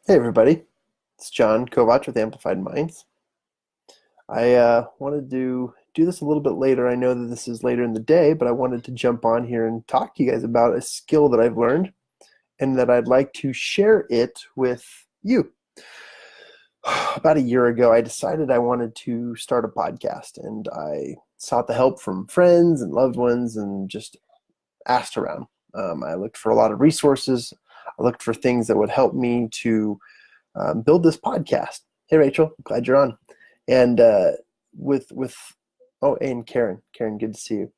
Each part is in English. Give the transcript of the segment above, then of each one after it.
Hey everybody, it's John Kovach with Amplified Minds. I wanted to do this a little bit later. I know that this is later in the day, but I wanted to jump on here and talk to you guys about a skill that I've learned and that I'd like to share it with you. About a year ago, I decided I wanted to start a podcast, and I sought the help from friends and loved ones and just asked around. I looked for a lot of resources. I looked for things that would help me to build this podcast. Hey, Rachel, glad you're on. And with oh, and Karen, good to see you.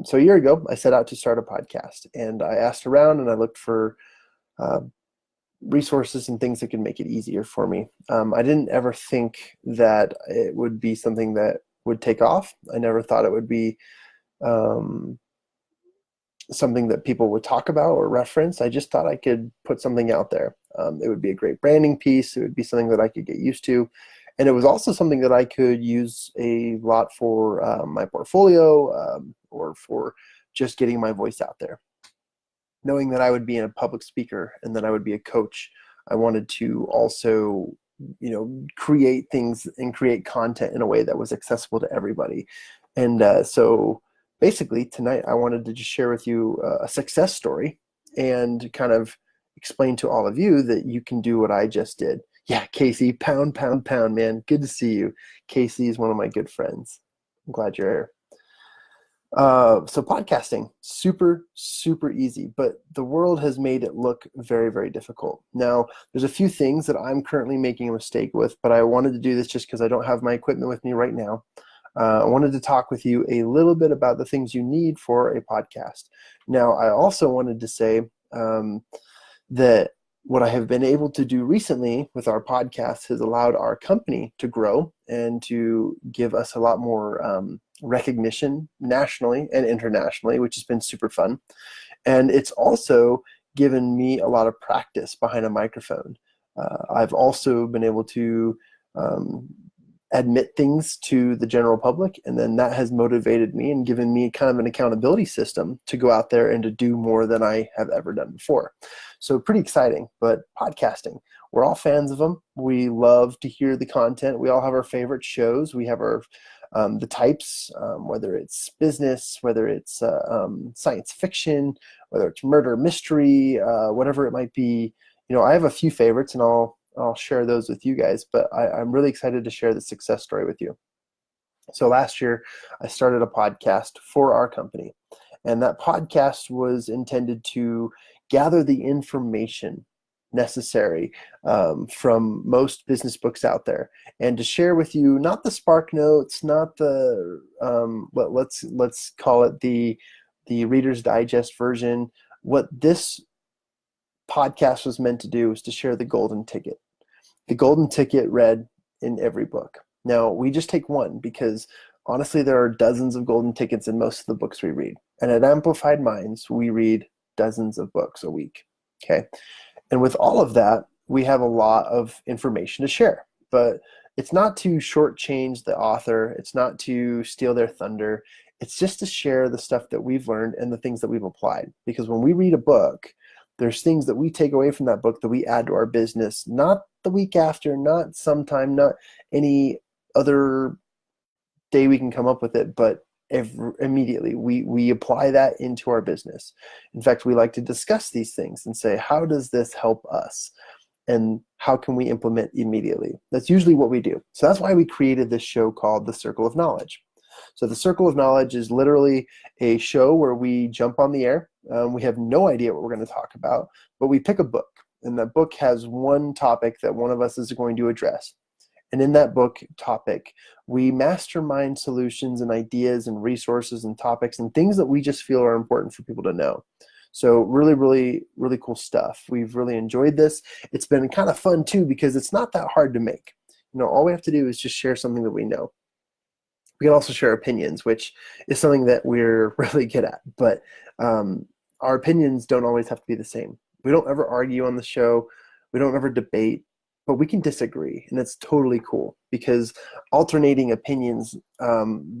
So a year ago, I set out to start a podcast, and I asked around and I looked for uh, resources and things that could make it easier for me. I didn't ever think that it would be something that would take off. I never thought it would be um, something that people would talk about or reference. I just thought I could put something out there. It would be a great branding piece. It would be something that I could get used to. And it was also something that I could use a lot for my portfolio or for just getting my voice out there. Knowing that I would be a public speaker and that I would be a coach, I wanted to also, create things and create content in a way that was accessible to everybody. And so basically tonight I wanted to just share with you a success story and kind of explain to all of you that you can do what I just did. Yeah, Casey, pound, pound, pound, man. Good to see you. Casey is one of my good friends. I'm glad you're here. So podcasting, super, super easy, but the world has made it look very, very difficult. Now, there's a few things that I'm currently making a mistake with, but I wanted to do this just because I don't have my equipment with me right now. I wanted to talk with you a little bit about the things you need for a podcast. Now, I also wanted to say that what I have been able to do recently with our podcast has allowed our company to grow and to give us a lot more recognition nationally and internationally, which has been super fun. And it's also given me a lot of practice behind a microphone. I've also been able to admit things to the general public, and then that has motivated me and given me kind of an accountability system to go out there and to do more than I have ever done before. So pretty exciting. But podcasting, we're all fans of them. We love to hear the content. We all have our favorite shows. We have our the types, whether it's business, whether it's science fiction, whether it's murder mystery, whatever it might be. I have a few favorites, and I'll share those with you guys, but I'm really excited to share the success story with you. So last year, I started a podcast for our company, and that podcast was intended to gather the information necessary from most business books out there, and to share with you not the Spark Notes, not the let's call it the Reader's Digest version. What this podcast was meant to do was to share the golden ticket. The golden ticket read in every book. Now, we just take one because honestly, there are dozens of golden tickets in most of the books we read. And at Amplified Minds, we read dozens of books a week. Okay. And with all of that, we have a lot of information to share. But it's not to shortchange the author, it's not to steal their thunder. It's just to share the stuff that we've learned and the things that we've applied. Because when we read a book, there's things that we take away from that book that we add to our business, not the week after, not sometime, not any other day we can come up with it, but immediately we apply that into our business. In fact, we like to discuss these things and say, how does this help us? And how can we implement immediately? That's usually what we do. So that's why we created this show called The Circle of Knowledge. So The Circle of Knowledge is literally a show where we jump on the air. We have no idea what we're going to talk about, but we pick a book, and that book has one topic that one of us is going to address. And in that book topic, we mastermind solutions and ideas and resources and topics and things that we just feel are important for people to know. So really, really, really cool stuff. We've really enjoyed this. It's been kind of fun too because it's not that hard to make. All we have to do is just share something that we know. We can also share opinions, which is something that we're really good at. But our opinions don't always have to be the same. We don't ever argue on the show. We don't ever debate, but we can disagree. And it's totally cool because alternating opinions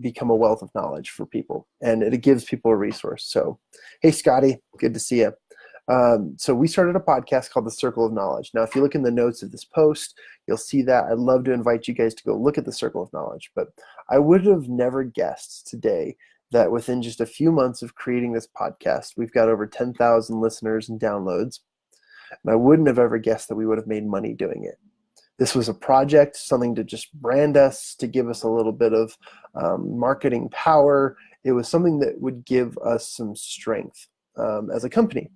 become a wealth of knowledge for people. And it gives people a resource. So, hey, Scotty, good to see you. So we started a podcast called The Circle of Knowledge. Now, if you look in the notes of this post, you'll see that. I'd love to invite you guys to go look at The Circle of Knowledge. But I would have never guessed today that within just a few months of creating this podcast, we've got over 10,000 listeners and downloads. And I wouldn't have ever guessed that we would have made money doing it. This was a project, something to just brand us, to give us a little bit of marketing power. It was something that would give us some strength as a company.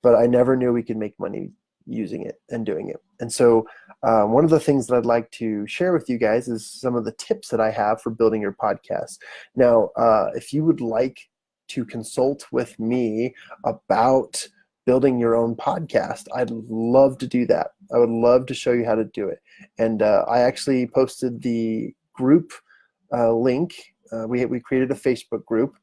But I never knew we could make money using it and doing it. And so one of the things that I'd like to share with you guys is some of the tips that I have for building your podcast. Now, if you would like to consult with me about building your own podcast, I'd love to do that. I would love to show you how to do it. And I actually posted the group link. We created a Facebook group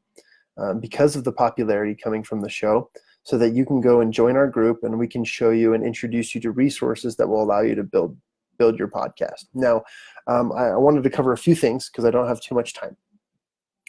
because of the popularity coming from the show, so that you can go and join our group, and we can show you and introduce you to resources that will allow you to build your podcast. Now, I wanted to cover a few things because I don't have too much time.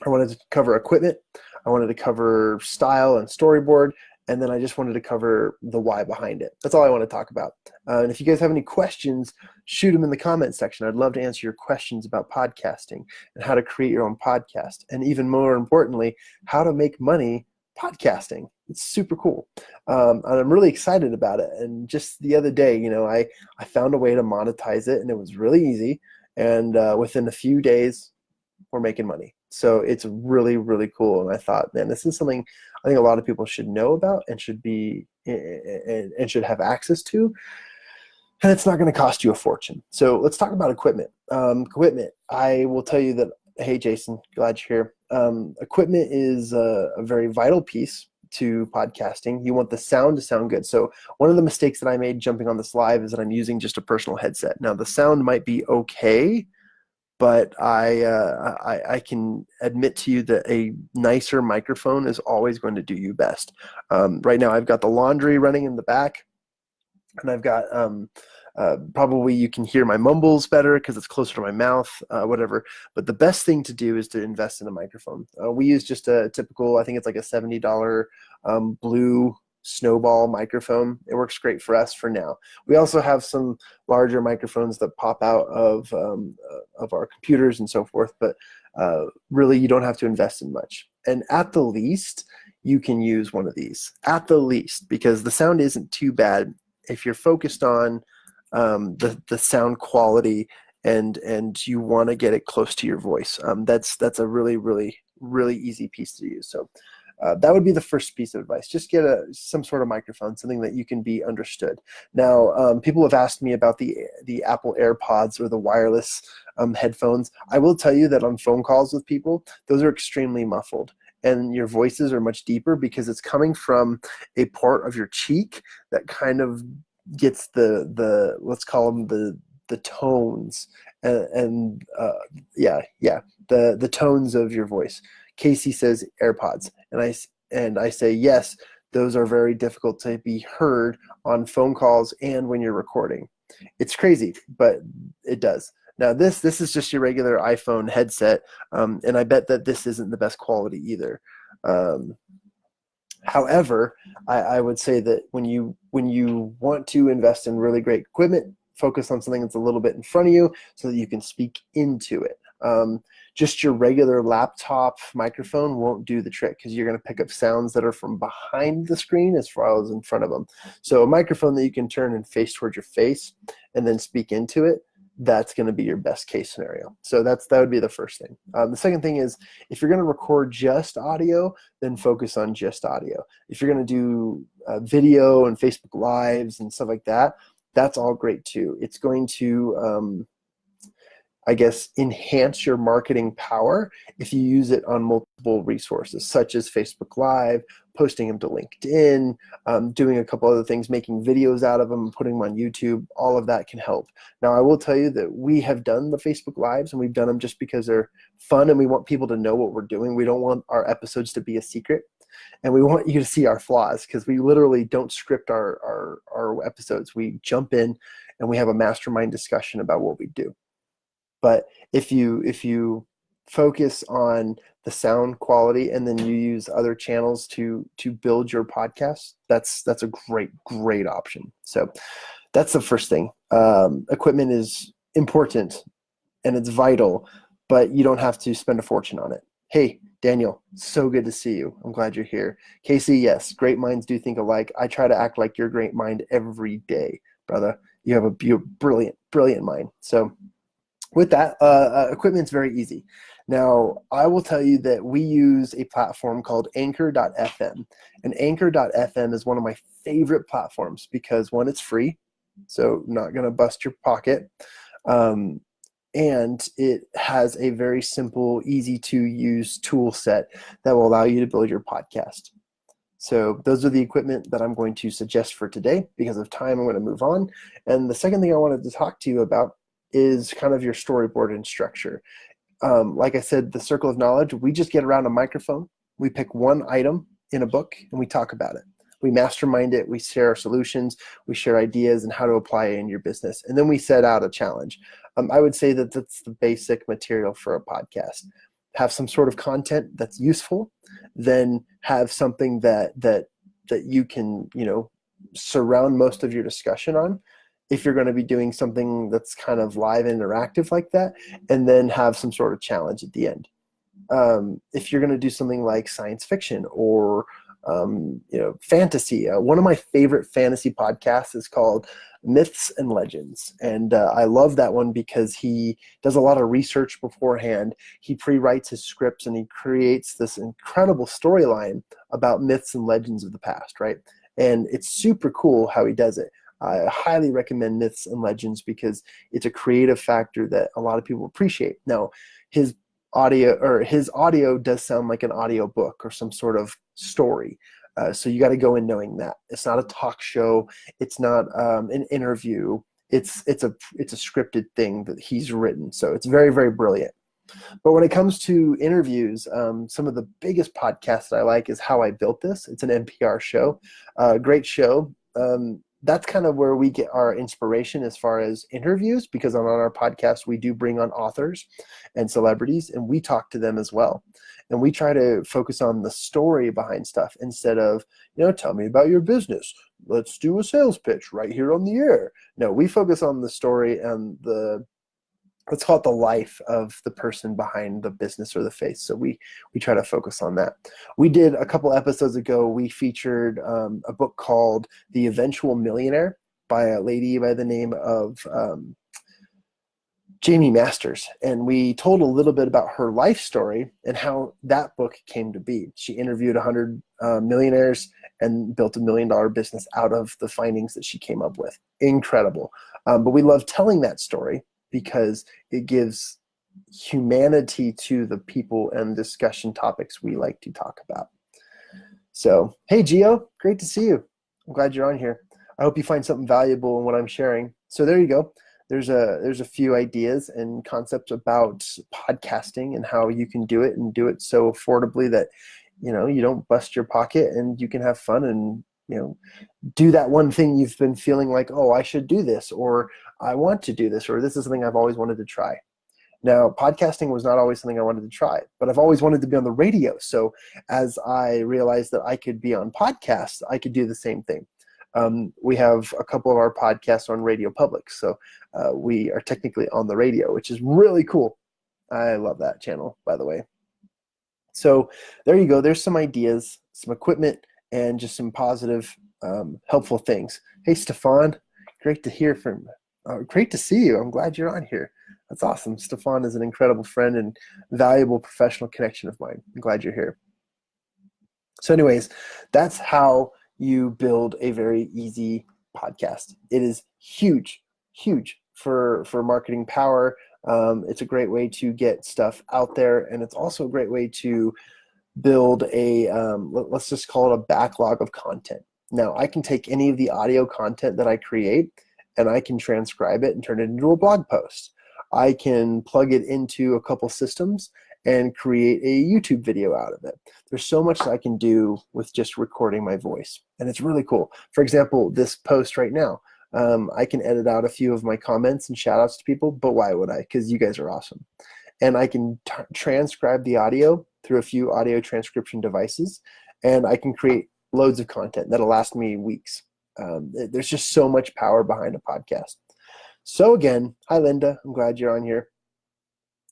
I wanted to cover equipment. I wanted to cover style and storyboard. And then I just wanted to cover the why behind it. That's all I want to talk about. And if you guys have any questions, shoot them in the comment section. I'd love to answer your questions about podcasting and how to create your own podcast. And even more importantly, how to make money podcasting. It's super cool. And I'm really excited about it. And just the other day, I found a way to monetize it, and it was really easy. And within a few days, we're making money. So it's really, really cool. And I thought, man, this is something I think a lot of people should know about and should have access to. And it's not going to cost you a fortune. So let's talk about equipment. Equipment. I will tell you that, hey, Jason, glad you're here. Equipment is a very vital piece to podcasting. You want the sound to sound good. So one of the mistakes that I made jumping on this live is that I'm using just a personal headset. Now the sound might be okay, but I can admit to you that a nicer microphone is always going to do you best. Right now I've got the laundry running in the back, and I've got probably you can hear my mumbles better because it's closer to my mouth, whatever. But the best thing to do is to invest in a microphone. We use just a typical, I think it's like a $70 blue snowball microphone. It works great for us for now. We also have some larger microphones that pop out of our computers and so forth, but really you don't have to invest in much. And at the least, you can use one of these. At the least, because the sound isn't too bad if you're focused on the sound quality and you want to get it close to your voice. That's a really, really, really easy piece to use. So that would be the first piece of advice. Just get some sort of microphone, something that you can be understood. Now, people have asked me about the Apple AirPods or the wireless headphones. I will tell you that on phone calls with people, those are extremely muffled, and your voices are much deeper because it's coming from a part of your cheek that kind of gets the let's call them the tones and the tones of your voice. Casey says AirPods, and I say yes. Those are very difficult to be heard on phone calls and when you're recording. It's crazy, but it does. Now this is just your regular iPhone headset, and I bet that this isn't the best quality either. However, I would say that when you want to invest in really great equipment, focus on something that's a little bit in front of you so that you can speak into it. Just your regular laptop microphone won't do the trick because you're going to pick up sounds that are from behind the screen as far as in front of them. So a microphone that you can turn and face towards your face and then speak into it, that's going to be your best case scenario. So that would be the first thing. The second thing is, if you're going to record just audio, then focus on just audio. If you're going to do video and Facebook Lives and stuff like that, that's all great too. It's going to enhance your marketing power if you use it on multiple resources, such as Facebook Live, posting them to LinkedIn, doing a couple other things, making videos out of them, putting them on YouTube. All of that can help. Now, I will tell you that we have done the Facebook Lives, and we've done them just because they're fun and we want people to know what we're doing. We don't want our episodes to be a secret, and we want you to see our flaws because we literally don't script our episodes. We jump in and we have a mastermind discussion about what we do. But if you focus on the sound quality, and then you use other channels to build your podcast, that's a great option. So that's the first thing. Equipment is important and it's vital, but you don't have to spend a fortune on it. Hey, Daniel, so good to see you. I'm glad you're here. Casey, yes, great minds do think alike. I try to act like your great mind every day, brother. You have a brilliant mind. So with that, equipment's very easy. Now, I will tell you that we use a platform called Anchor.fm. And Anchor.fm is one of my favorite platforms because, one, it's free, so not going to bust your pocket. And it has a very simple, easy to use tool set that will allow you to build your podcast. So those are the equipment that I'm going to suggest for today. Because of time, I'm going to move on. And the second thing I wanted to talk to you about is kind of your storyboard and structure. Like I said, the circle of knowledge, we just get around a microphone, we pick one item in a book, and we talk about it. We mastermind it, we share our solutions, we share ideas and how to apply it in your business. And then we set out a challenge. I would say that that's the basic material for a podcast. Have some sort of content that's useful, then have something that you can, surround most of your discussion on, if you're going to be doing something that's kind of live and interactive like that, and then have some sort of challenge at the end. If you're going to do something like science fiction or fantasy, one of my favorite fantasy podcasts is called Myths and Legends, and I love that one because he does a lot of research beforehand. He pre-writes his scripts and he creates this incredible storyline about myths and legends of the past, right? And it's super cool how he does it. I highly recommend Myths and Legends because it's a creative factor that a lot of people appreciate. Now, his audio does sound like an audio book or some sort of story. So you got to go in knowing that it's not a talk show. It's not an interview. It's a scripted thing that he's written. So it's very, very brilliant. But when it comes to interviews, some of the biggest podcasts that I like is How I Built This. It's an NPR show, great show. That's kind of where we get our inspiration as far as interviews, because on our podcast, we do bring on authors and celebrities, and we talk to them as well. And we try to focus on the story behind stuff instead of, tell me about your business. Let's do a sales pitch right here on the air. No, we focus on the story and let's call it the life of the person behind the business or the face. So we try to focus on that. We did a couple episodes ago, we featured a book called The Eventual Millionaire by a lady by the name of Jamie Masters. And we told a little bit about her life story and how that book came to be. She interviewed 100 millionaires and built $1 million business out of the findings that she came up with. Incredible. But we love telling that story because it gives humanity to the people and discussion topics we like to talk about. So, hey, Gio, great to see you. I'm glad you're on here. I hope you find something valuable in what I'm sharing. So there you go. There's a few ideas and concepts about podcasting and how you can do it and do it so affordably that, you don't bust your pocket and you can have fun and, do that one thing you've been feeling like, oh, I should do this, or I want to do this, or this is something I've always wanted to try. Now, podcasting was not always something I wanted to try, but I've always wanted to be on the radio. So as I realized that I could be on podcasts, I could do the same thing. We have a couple of our podcasts on Radio Public, so we are technically on the radio, which is really cool. I love that channel, by the way. So there you go. There's some ideas, some equipment, and just some positive, helpful things. Hey, Stefan, great to hear from you. Great to see you. I'm glad you're on here. That's awesome. Stefan is an incredible friend and valuable professional connection of mine. I'm glad you're here. So anyways, that's how you build a very easy podcast. It is huge for marketing power. It's a great way to get stuff out there, and it's also a great way to build a, let's just call it a backlog of content. Now, I can take any of the audio content that I create and I can transcribe it and turn it into a blog post. I can plug it into a couple systems and create a YouTube video out of it. There's so much that I can do with just recording my voice, and it's really cool. For example, this post right now, I can edit out a few of my comments and shout outs to people, but why would I? Because you guys are awesome. And I can transcribe the audio through a few audio transcription devices, and I can create loads of content that'll last me weeks. There's just so much power behind a podcast. So again, hi Linda, I'm glad you're on here.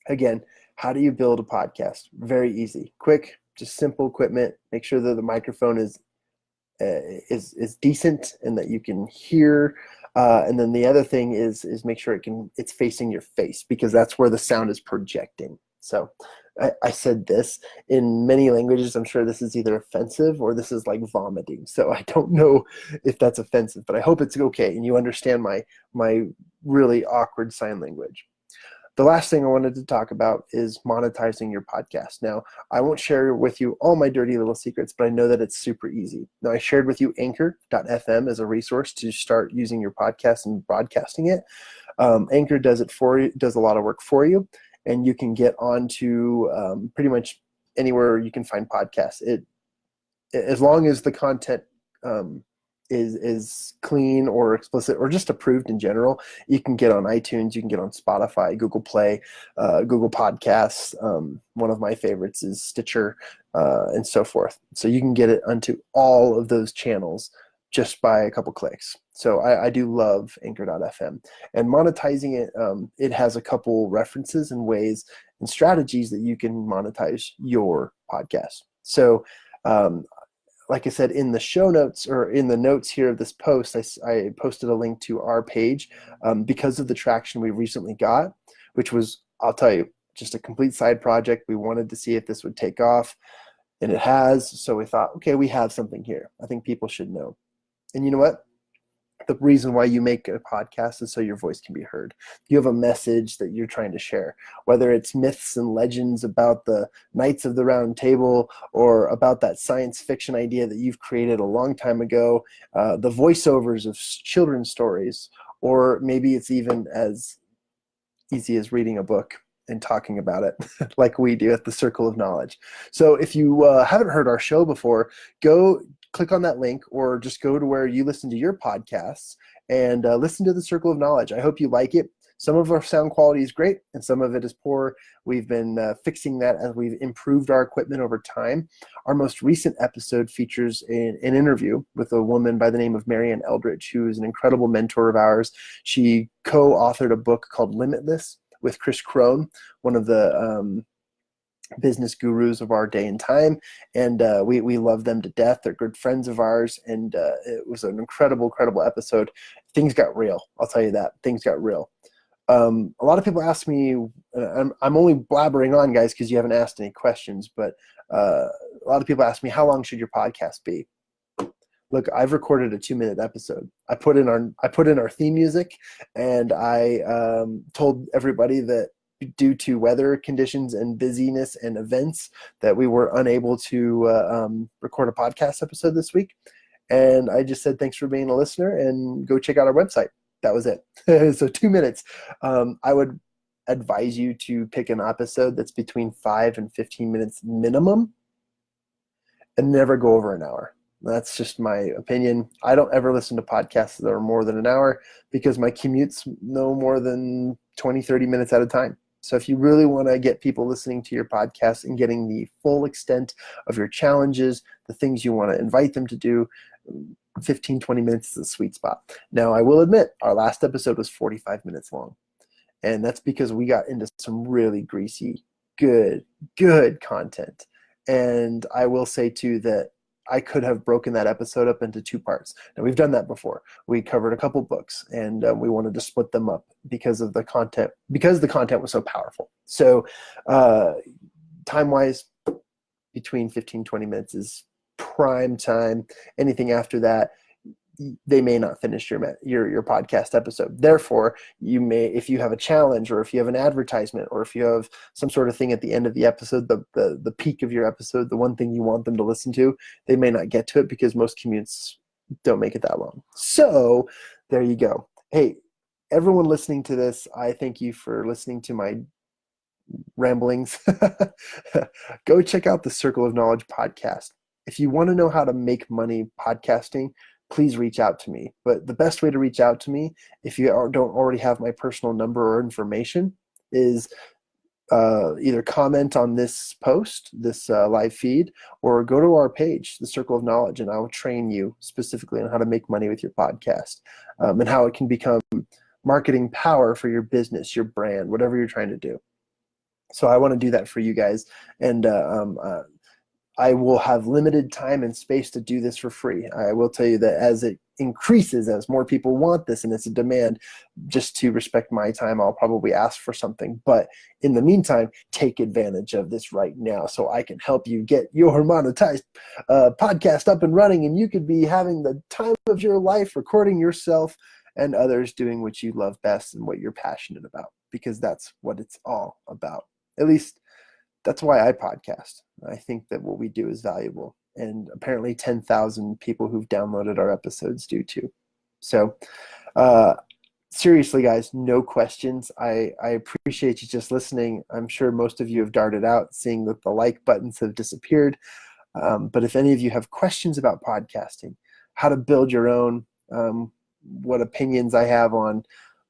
Again, how do you build a podcast? Very easy, quick, just simple equipment. Make sure that the microphone is decent and that you can hear. And then the other thing is make sure it's facing your face, because that's where the sound is projecting. So I said this in many languages. I'm sure this is either offensive or this is like vomiting. So I don't know if that's offensive, but I hope it's okay and you understand my really awkward sign language. The last thing I wanted to talk about is monetizing your podcast. Now, I won't share with you all my dirty little secrets, but I know that it's super easy. Now, I shared with you Anchor.fm as a resource to start using your podcast and broadcasting it. Anchor does it for you, does a lot of work for you, and you can get onto pretty much anywhere you can find podcasts. As long as the content is clean or explicit or just approved in general, you can get on iTunes, you can get on Spotify, Google Play, Google Podcasts. One of my favorites is Stitcher, and so forth. So you can get it onto all of those channels just by a couple clicks. So I do love Anchor.fm. And monetizing it, it has a couple references and ways and strategies that you can monetize your podcast. So like I said, in the show notes or in the notes here of this post, I posted a link to our page because of the traction we recently got, which was, I'll tell you, just a complete side project. We wanted to see if this would take off, and it has. So we thought, okay, we have something here. I think people should know. And you know what? The reason why you make a podcast is so your voice can be heard. You have a message that you're trying to share, whether it's myths and legends about the Knights of the Round Table or about that science fiction idea that you've created a long time ago, the voiceovers of children's stories, or maybe it's even as easy as reading a book and talking about it like we do at the Circle of Knowledge. So if you haven't heard our show before, go click on that link or just go to where you listen to your podcasts and listen to the Circle of Knowledge. I hope you like it. Some of our sound quality is great and some of it is poor. We've been fixing that as we've improved our equipment over time. Our most recent episode features an interview with a woman by the name of Marianne Eldridge, who is an incredible mentor of ours. She co-authored a book called Limitless with Chris Crone, one of the business gurus of our day and time, and we love them to death. They're good friends of ours, and it was an incredible episode. Things got real, I'll tell you that. Things got real. A lot of people ask me, I'm only blabbering on, guys, because you haven't asked any questions, but a lot of people ask me, how long should your podcast be? Look, I've recorded a 2-minute episode. I put in our theme music, and I told everybody that due to weather conditions and busyness and events that we were unable to record a podcast episode this week. And I just said, thanks for being a listener, and go check out our website. That was it. So 2 minutes. I would advise you to pick an episode that's between 5 and 15 minutes minimum and never go over an hour. That's just my opinion. I don't ever listen to podcasts that are more than an hour because my commute's no more than 20, 30 minutes at a time. So if you really want to get people listening to your podcast and getting the full extent of your challenges, the things you want to invite them to do, 15, 20 minutes is a sweet spot. Now, I will admit, our last episode was 45 minutes long. And that's because we got into some really greasy, good content. And I will say, too, that I could have broken that episode up into 2 parts. Now, we've done that before. We covered a couple books, and we wanted to split them up because of the content, because the content was so powerful. So time-wise, between 15, 20 minutes is prime time. Anything after that, they may not finish your podcast episode. Therefore, you may, if you have a challenge or if you have an advertisement or if you have some sort of thing at the end of the episode, the peak of your episode, the one thing you want them to listen to, they may not get to it because most commutes don't make it that long. So there you go. Hey, everyone listening to this, I thank you for listening to my ramblings. Go check out the Circle of Knowledge podcast. If you want to know how to make money podcasting, please reach out to me. But the best way to reach out to me, if you don't already have my personal number or information, is either comment on this post, this live feed, or go to our page, The Circle of Knowledge, and I will train you specifically on how to make money with your podcast, and how it can become marketing power for your business, your brand, whatever you're trying to do. So I want to do that for you guys. And I will have limited time and space to do this for free. I will tell you that as it increases, as more people want this and it's a demand, just to respect my time, I'll probably ask for something. But in the meantime, take advantage of this right now so I can help you get your monetized podcast up and running, and you could be having the time of your life recording yourself and others doing what you love best and what you're passionate about, because that's what it's all about. At least that's why I podcast. I think that what we do is valuable. And apparently 10,000 people who've downloaded our episodes do too. So seriously, guys, no questions. I appreciate you just listening. I'm sure most of you have darted out, seeing that the like buttons have disappeared. But if any of you have questions about podcasting, how to build your own, what opinions I have on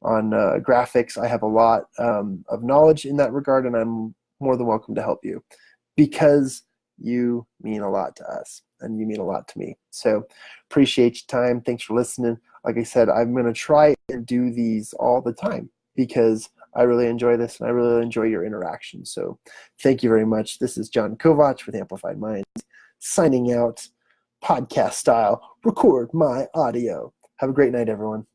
graphics, I have a lot of knowledge in that regard, and I'm more than welcome to help you, because you mean a lot to us and you mean a lot to me. So appreciate your time. Thanks for listening. Like I said, I'm going to try and do these all the time because I really enjoy this and I really enjoy your interaction. So thank you very much. This is John Kovach with Amplified Minds, signing out, podcast style. Record my audio. Have a great night, everyone.